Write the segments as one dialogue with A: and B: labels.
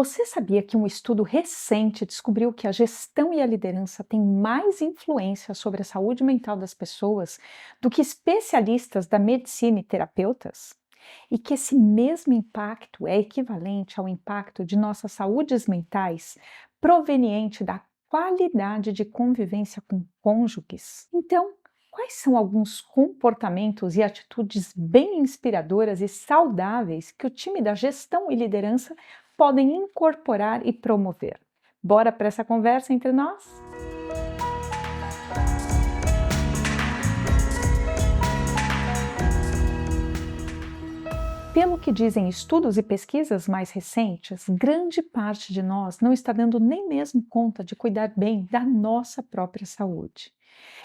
A: Você sabia que um estudo recente descobriu que a gestão e a liderança têm mais influência sobre a saúde mental das pessoas do que especialistas da medicina e terapeutas? E que esse mesmo impacto é equivalente ao impacto de nossas saúdes mentais proveniente da qualidade de convivência com cônjuges? Então, quais são alguns comportamentos e atitudes bem inspiradoras e saudáveis que o time da gestão e liderança podem incorporar e promover? Bora para essa conversa entre nós? Pelo que dizem estudos e pesquisas mais recentes, grande parte de nós não está dando nem mesmo conta de cuidar bem da nossa própria saúde.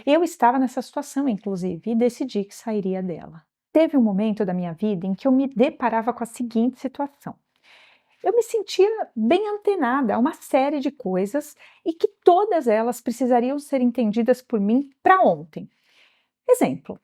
A: Eu estava nessa situação, inclusive, e decidi que sairia dela. Teve um momento da minha vida em que eu me deparava com a seguinte situação. Eu me sentia bem antenada a uma série de coisas e que todas elas precisariam ser entendidas por mim para ontem. Exemplo: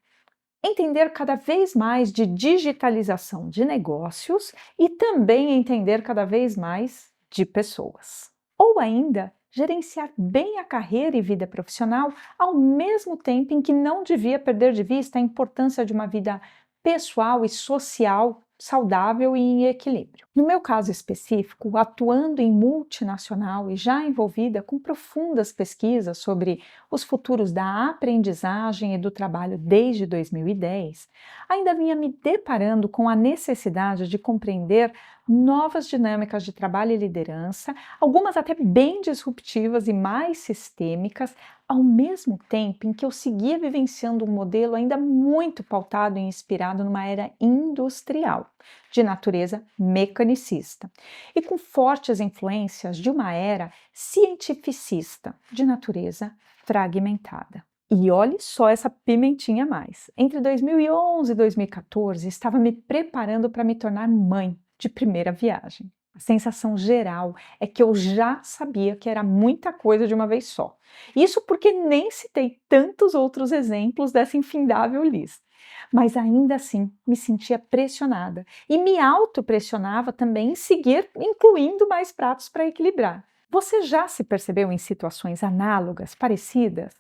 A: entender cada vez mais de digitalização de negócios e também entender cada vez mais de pessoas. Ou ainda, gerenciar bem a carreira e vida profissional ao mesmo tempo em que não devia perder de vista a importância de uma vida pessoal e social saudável e em equilíbrio. No meu caso específico, atuando em multinacional e já envolvida com profundas pesquisas sobre os futuros da aprendizagem e do trabalho desde 2010, ainda vinha me deparando com a necessidade de compreender novas dinâmicas de trabalho e liderança, algumas até bem disruptivas e mais sistêmicas, ao mesmo tempo em que eu seguia vivenciando um modelo ainda muito pautado e inspirado numa era industrial, de natureza mecanicista, e com fortes influências de uma era cientificista, de natureza fragmentada. E olhe só essa pimentinha a mais. Entre 2011 e 2014, estava me preparando para me tornar mãe de primeira viagem. A sensação geral é que eu já sabia que era muita coisa de uma vez só. Isso porque nem citei tantos outros exemplos dessa infindável lista. Mas ainda assim me sentia pressionada e me autopressionava também em seguir incluindo mais pratos para equilibrar. Você já se percebeu em situações análogas, parecidas?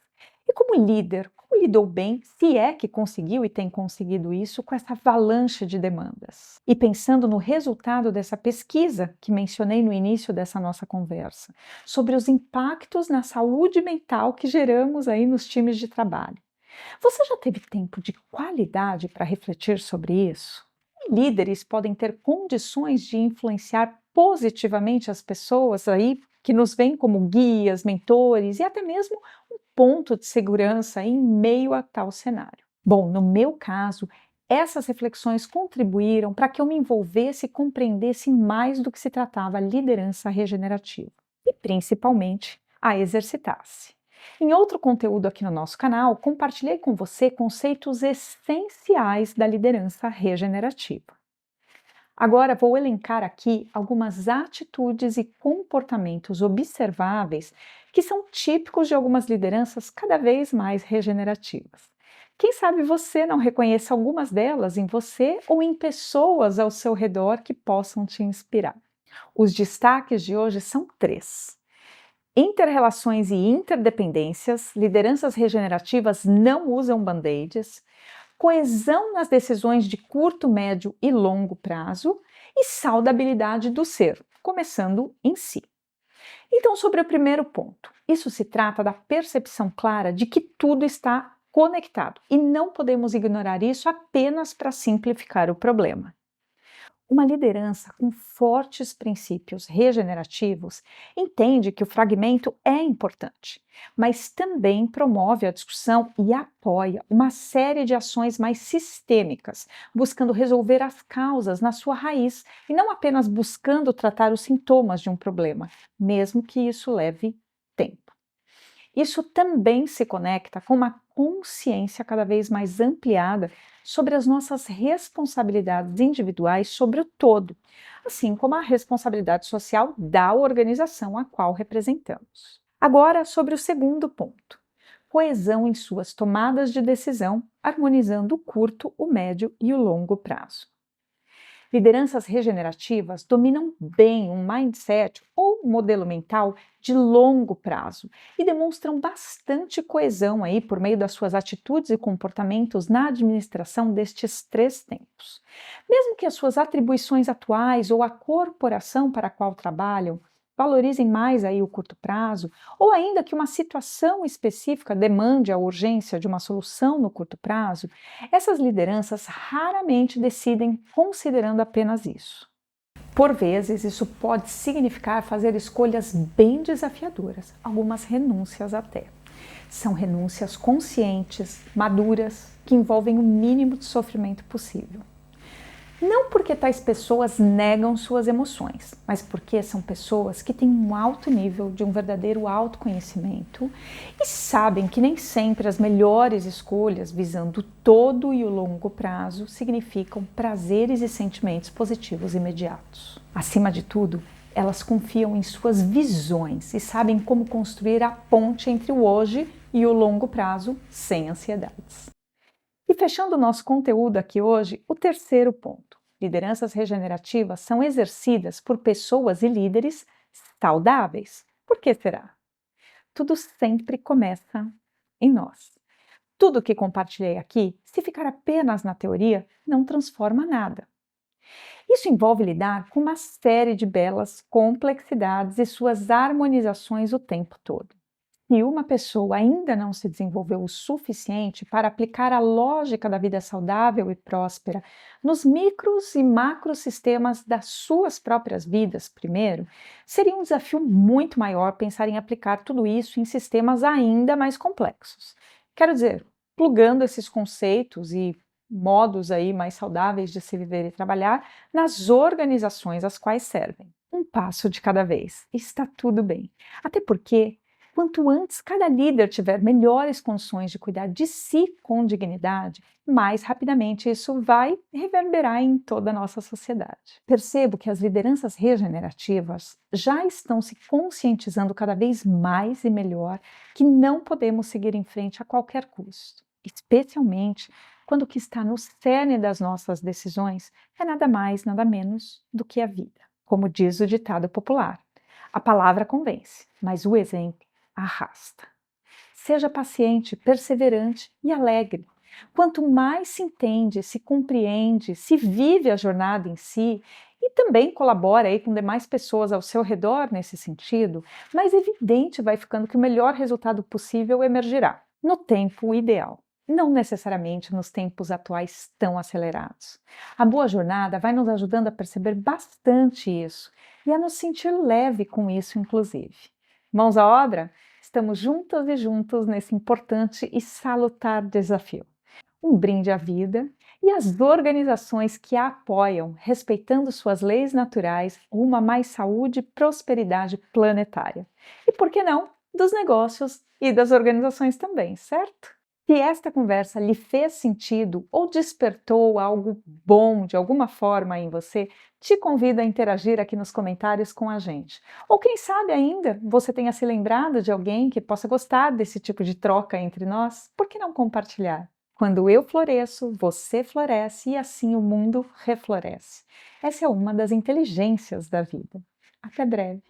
A: E como líder, como lidou bem, se é que conseguiu e tem conseguido isso, com essa avalanche de demandas? E pensando no resultado dessa pesquisa que mencionei no início dessa nossa conversa, sobre os impactos na saúde mental que geramos aí nos times de trabalho. Você já teve tempo de qualidade para refletir sobre isso? E líderes podem ter condições de influenciar positivamente as pessoas aí que nos veem como guias, mentores e até mesmo um ponto de segurança em meio a tal cenário. Bom, no meu caso, essas reflexões contribuíram para que eu me envolvesse e compreendesse mais do que se tratava a liderança regenerativa e, principalmente, a exercitar-se. Em outro conteúdo aqui no nosso canal, compartilhei com você conceitos essenciais da liderança regenerativa. Agora vou elencar aqui algumas atitudes e comportamentos observáveis que são típicos de algumas lideranças cada vez mais regenerativas. Quem sabe você não reconheça algumas delas em você ou em pessoas ao seu redor que possam te inspirar. Os destaques de hoje são três. Inter-relações e interdependências, lideranças regenerativas não usam band-aids, coesão nas decisões de curto, médio e longo prazo e saudabilidade do ser, começando em si. Então, sobre o primeiro ponto, isso se trata da percepção clara de que tudo está conectado e não podemos ignorar isso apenas para simplificar o problema. Uma liderança com fortes princípios regenerativos entende que o fragmento é importante, mas também promove a discussão e apoia uma série de ações mais sistêmicas, buscando resolver as causas na sua raiz e não apenas buscando tratar os sintomas de um problema, mesmo que isso leve tempo. Isso também se conecta com uma consciência cada vez mais ampliada sobre as nossas responsabilidades individuais sobre o todo, assim como a responsabilidade social da organização a qual representamos. Agora, sobre o segundo ponto: coesão em suas tomadas de decisão, harmonizando o curto, o médio e o longo prazo. Lideranças regenerativas dominam bem um mindset ou modelo mental de longo prazo e demonstram bastante coesão aí por meio das suas atitudes e comportamentos na administração destes três tempos. Mesmo que as suas atribuições atuais ou a corporação para a qual trabalham valorizem mais aí o curto prazo, ou ainda que uma situação específica demande a urgência de uma solução no curto prazo, essas lideranças raramente decidem considerando apenas isso. Por vezes, isso pode significar fazer escolhas bem desafiadoras, algumas renúncias até. São renúncias conscientes, maduras, que envolvem o mínimo de sofrimento possível. Não porque tais pessoas negam suas emoções, mas porque são pessoas que têm um alto nível de um verdadeiro autoconhecimento e sabem que nem sempre as melhores escolhas visando o todo e o longo prazo significam prazeres e sentimentos positivos imediatos. Acima de tudo, elas confiam em suas visões e sabem como construir a ponte entre o hoje e o longo prazo sem ansiedades. E fechando o nosso conteúdo aqui hoje, o terceiro ponto. Lideranças regenerativas são exercidas por pessoas e líderes saudáveis. Por que será? Tudo sempre começa em nós. Tudo que compartilhei aqui, se ficar apenas na teoria, não transforma nada. Isso envolve lidar com uma série de belas complexidades e suas harmonizações o tempo todo. Se uma pessoa ainda não se desenvolveu o suficiente para aplicar a lógica da vida saudável e próspera nos micros e macros sistemas das suas próprias vidas primeiro, seria um desafio muito maior pensar em aplicar tudo isso em sistemas ainda mais complexos. Quero dizer, plugando esses conceitos e modos aí mais saudáveis de se viver e trabalhar nas organizações às quais servem. Um passo de cada vez. Está tudo bem. Até porque quanto antes cada líder tiver melhores condições de cuidar de si com dignidade, mais rapidamente isso vai reverberar em toda a nossa sociedade. Percebo que as lideranças regenerativas já estão se conscientizando cada vez mais e melhor que não podemos seguir em frente a qualquer custo, especialmente quando o que está no cerne das nossas decisões é nada mais, nada menos do que a vida. Como diz o ditado popular, a palavra convence, mas o exemplo arrasta. Seja paciente, perseverante e alegre. Quanto mais se entende, se compreende, se vive a jornada em si e também colabora aí com demais pessoas ao seu redor nesse sentido, mais evidente vai ficando que o melhor resultado possível emergirá no tempo ideal. Não necessariamente nos tempos atuais tão acelerados. A boa jornada vai nos ajudando a perceber bastante isso e a nos sentir leve com isso, inclusive. Mãos à obra? Estamos juntas e juntos nesse importante e salutar desafio. Um brinde à vida e às organizações que a apoiam, respeitando suas leis naturais, rumo a mais saúde e prosperidade planetária. E por que não, dos negócios e das organizações também, certo? Se esta conversa lhe fez sentido ou despertou algo bom de alguma forma em você, te convido a interagir aqui nos comentários com a gente. Ou quem sabe ainda você tenha se lembrado de alguém que possa gostar desse tipo de troca entre nós? Por que não compartilhar? Quando eu floresço, você floresce e assim o mundo refloresce. Essa é uma das inteligências da vida. Até breve!